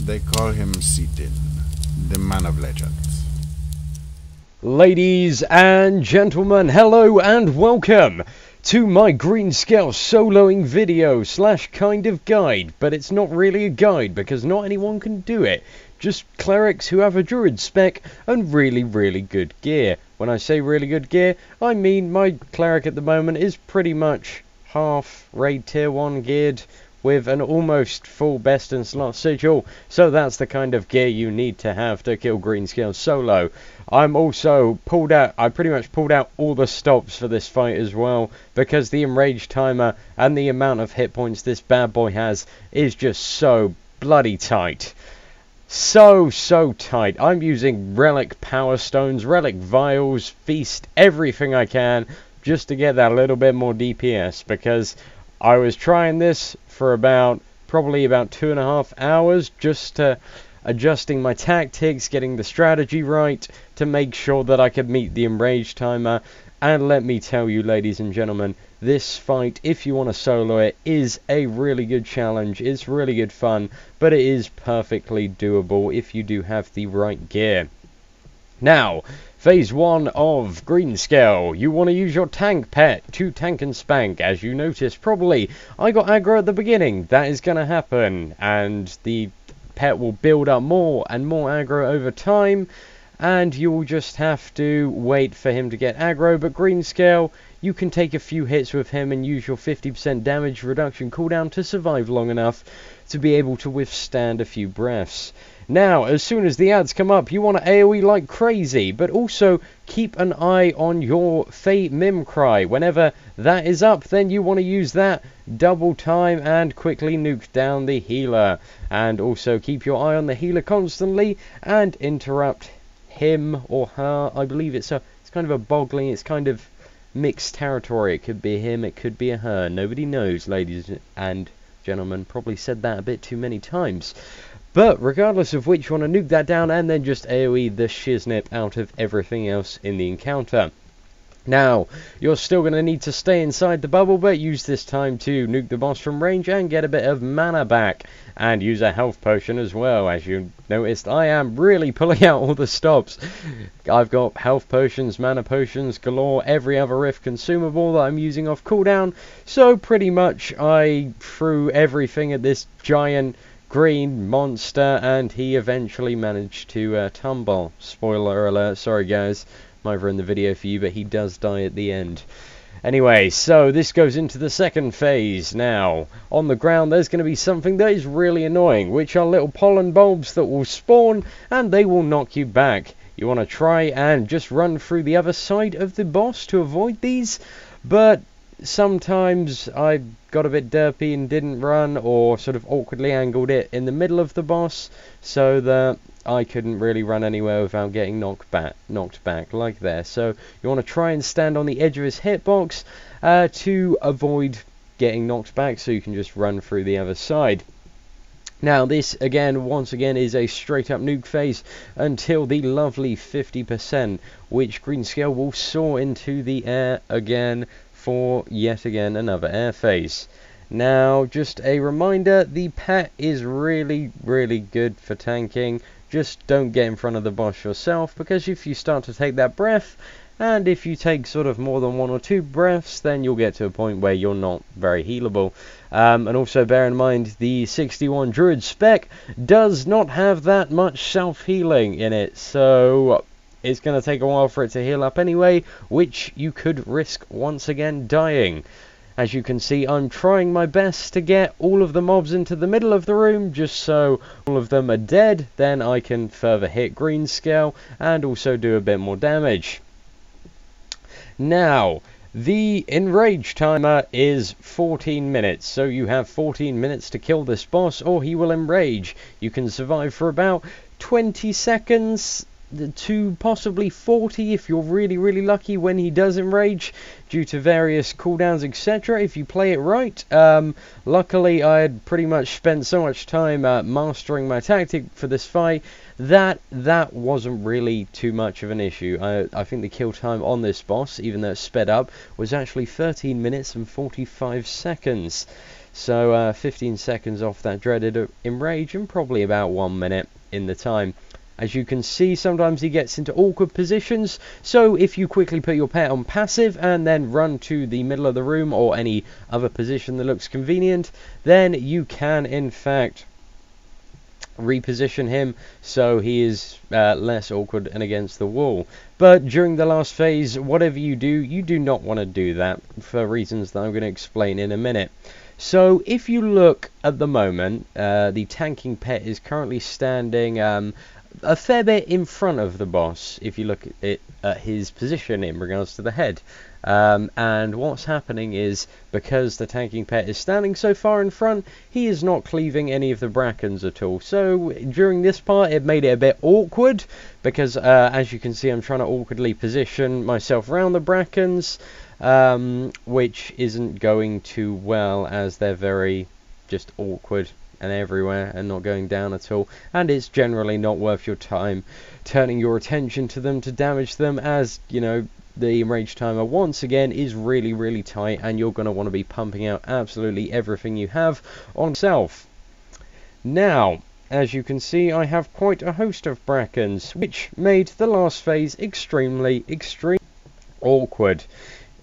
They call him Sitin, the man of legends. Ladies and gentlemen, hello and welcome to my Greenscale soloing video / kind of guide, but it's not really a guide because not anyone can do it. Just clerics who have a druid spec and really good gear. When I say really good gear, I mean my cleric at the moment is pretty much half raid tier 1 geared with an almost full best in slot sigil, so that's the kind of gear you need to have to kill Greenscale solo. I'm also I pretty much pulled out all the stops for this fight as well, because the enrage timer and the amount of hit points this bad boy has is just so bloody tight. So tight. I'm using relic power stones, relic vials, feast, everything I can just to get that little bit more DPS, because I was trying this for probably about 2.5 hours, just adjusting my tactics, getting the strategy right to make sure that I could meet the enrage timer. And let me tell you, ladies and gentlemen, this fight, if you want to solo it, is a really good challenge. It's really good fun, but it is perfectly doable if you do have the right gear. Now, Phase 1 of Greenscale, you want to use your tank pet to tank and spank. As you noticed, probably, I got aggro at the beginning. That is going to happen, and the pet will build up more and more aggro over time, and you'll just have to wait for him to get aggro. But Greenscale, you can take a few hits with him and use your 50% damage reduction cooldown to survive long enough to be able to withstand a few breaths. Now, as soon as the ads come up, you want to AoE like crazy, but also keep an eye on your Fey Mimcry. Whenever that is up, then you want to use that double time and quickly nuke down the healer. And also keep your eye on the healer constantly and interrupt him or her. I believe it's kind of a boggling, it's kind of mixed territory. It could be a him, it could be a her. Nobody knows, ladies and gentlemen. Probably said that a bit too many times. But regardless of which, you want to nuke that down and then just AoE the shiznit out of everything else in the encounter. Now, you're still going to need to stay inside the bubble, but use this time to nuke the boss from range and get a bit of mana back. And use a health potion as well. As you noticed, I am really pulling out all the stops. I've got health potions, mana potions galore, every other rift consumable that I'm using off cooldown. So pretty much I threw everything at this giant green monster, and he eventually managed to tumble. Spoiler alert, sorry guys, might ruin the video for you, but he does die at the end. Anyway, so this goes into the second phase. Now, on the ground there's going to be something that is really annoying, which are little pollen bulbs that will spawn, and they will knock you back. You want to try and just run through the other side of the boss to avoid these, but sometimes I got a bit derpy and didn't run, or sort of awkwardly angled it in the middle of the boss, so that I couldn't really run anywhere without getting knocked back like there. So you want to try and stand on the edge of his hitbox to avoid getting knocked back, so you can just run through the other side. Now this once again is a straight up nuke phase until the lovely 50%, which Greenscale will soar into the air again for yet again another air phase. Now, just a reminder, the pet is really good for tanking. Just don't get in front of the boss yourself, because if you start to take that breath, and if you take sort of more than 1 or 2 breaths, then you'll get to a point where you're not very healable. And also bear in mind, the 61 druid spec does not have that much self-healing in it, so it's going to take a while for it to heal up anyway, which you could risk once again dying. As you can see, I'm trying my best to get all of the mobs into the middle of the room, just so all of them are dead. Then I can further hit Greenscale and also do a bit more damage. Now, the enrage timer is 14 minutes, so you have 14 minutes to kill this boss or he will enrage. You can survive for about 20 seconds. to possibly 40 if you're really lucky when he does enrage, due to various cooldowns, etc. if you play it right. Luckily I had pretty much spent so much time mastering my tactic for this fight that wasn't really too much of an issue. I think the kill time on this boss, even though it's sped up, was actually 13 minutes and 45 seconds. So 15 seconds off that dreaded enrage, and probably about 1 minute in the time. As you can see, sometimes he gets into awkward positions, so if you quickly put your pet on passive and then run to the middle of the room or any other position that looks convenient, then you can in fact reposition him so he is less awkward and against the wall. But during the last phase, whatever you do not want to do that for reasons that I'm going to explain in a minute. So if you look at the moment, the tanking pet is currently standing a fair bit in front of the boss if you look at his position in regards to the head. And what's happening is, because the tanking pet is standing so far in front, he is not cleaving any of the brackens at all. So during this part it made it a bit awkward, because as you can see, I'm trying to awkwardly position myself around the brackens, which isn't going too well, as they're very just awkward and everywhere and not going down at all, and it's generally not worth your time turning your attention to them to damage them, as you know the enrage timer once again is really tight, and you're going to want to be pumping out absolutely everything you have on yourself. Now, as you can see, I have quite a host of brackens, which made the last phase extremely awkward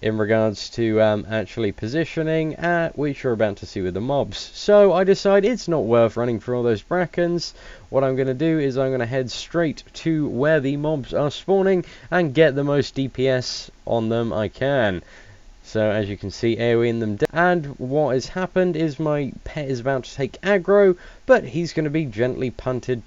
in regards to actually positioning, which you're about to see with the mobs. So I decided it's not worth running through all those brackens. What I'm going to do is I'm going to head straight to where the mobs are spawning and get the most DPS on them I can. So as you can see, AoEing them down. And what has happened is my pet is about to take aggro, but he's going to be gently punted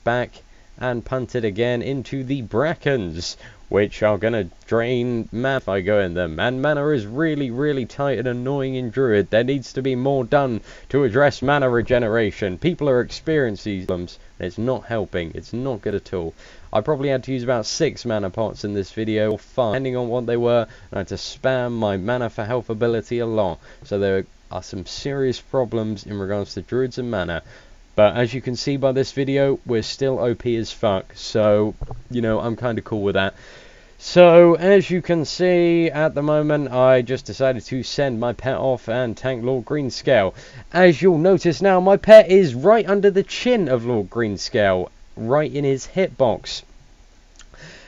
back and punted again into the brackens, which are going to drain mana if I go in them. And mana is really tight and annoying in Druid. There needs to be more done to address mana regeneration. People are experiencing these problems, and it's not helping. It's not good at all. I probably had to use about 6 mana pots in this video, or 5, depending on what they were, and I had to spam my mana for health ability a lot. So there are some serious problems in regards to Druids and mana. But as you can see by this video, we're still OP as fuck, so, you know, I'm kind of cool with that. So, as you can see, at the moment, I just decided to send my pet off and tank Lord Greenscale. As you'll notice now, my pet is right under the chin of Lord Greenscale, right in his hitbox.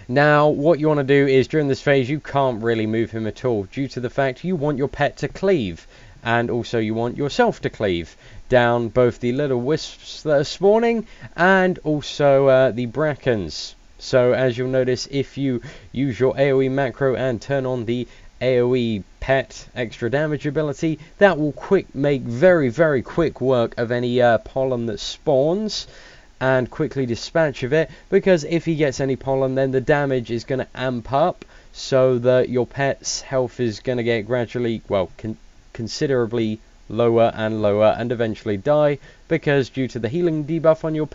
Now, what you want to do is, during this phase, you can't really move him at all, due to the fact you want your pet to cleave, and also you want yourself to cleave down both the little wisps that are spawning and also the brackens. So as you'll notice, if you use your AoE macro and turn on the AoE pet extra damage ability, that will make very quick work of any pollen that spawns, and quickly dispatch of it, because if he gets any pollen, then the damage is going to amp up, so that your pet's health is going to get gradually, well, considerably lower and eventually die, because due to the healing debuff on your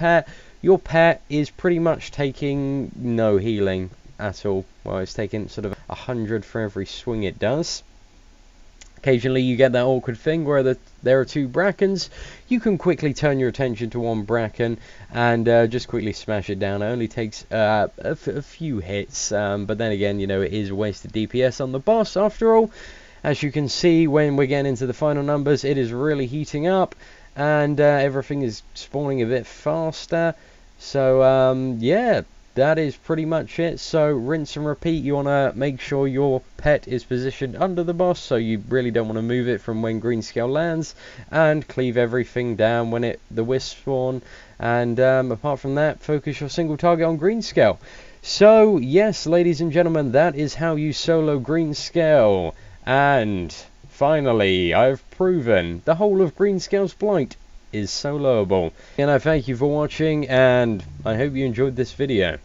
pet is pretty much taking no healing at all. Well, it's taking sort of 100 for every swing it does. Occasionally you get that awkward thing where there are 2 brackens. You can quickly turn your attention to one bracken and just quickly smash it down. It only takes a few hits, but then again, you know, it is wasted DPS on the boss after all. As you can see, when we're getting into the final numbers, it is really heating up, and everything is spawning a bit faster. So yeah, that is pretty much it. So rinse and repeat. You want to make sure your pet is positioned under the boss, so you really don't want to move it from when Greenscale lands, and cleave everything down when the wisps spawn. And apart from that, focus your single target on Greenscale. So yes, ladies and gentlemen, that is how you solo Greenscale. And finally, I've proven the whole of Greenscale's Blight is soloable. And I thank you for watching, and I hope you enjoyed this video.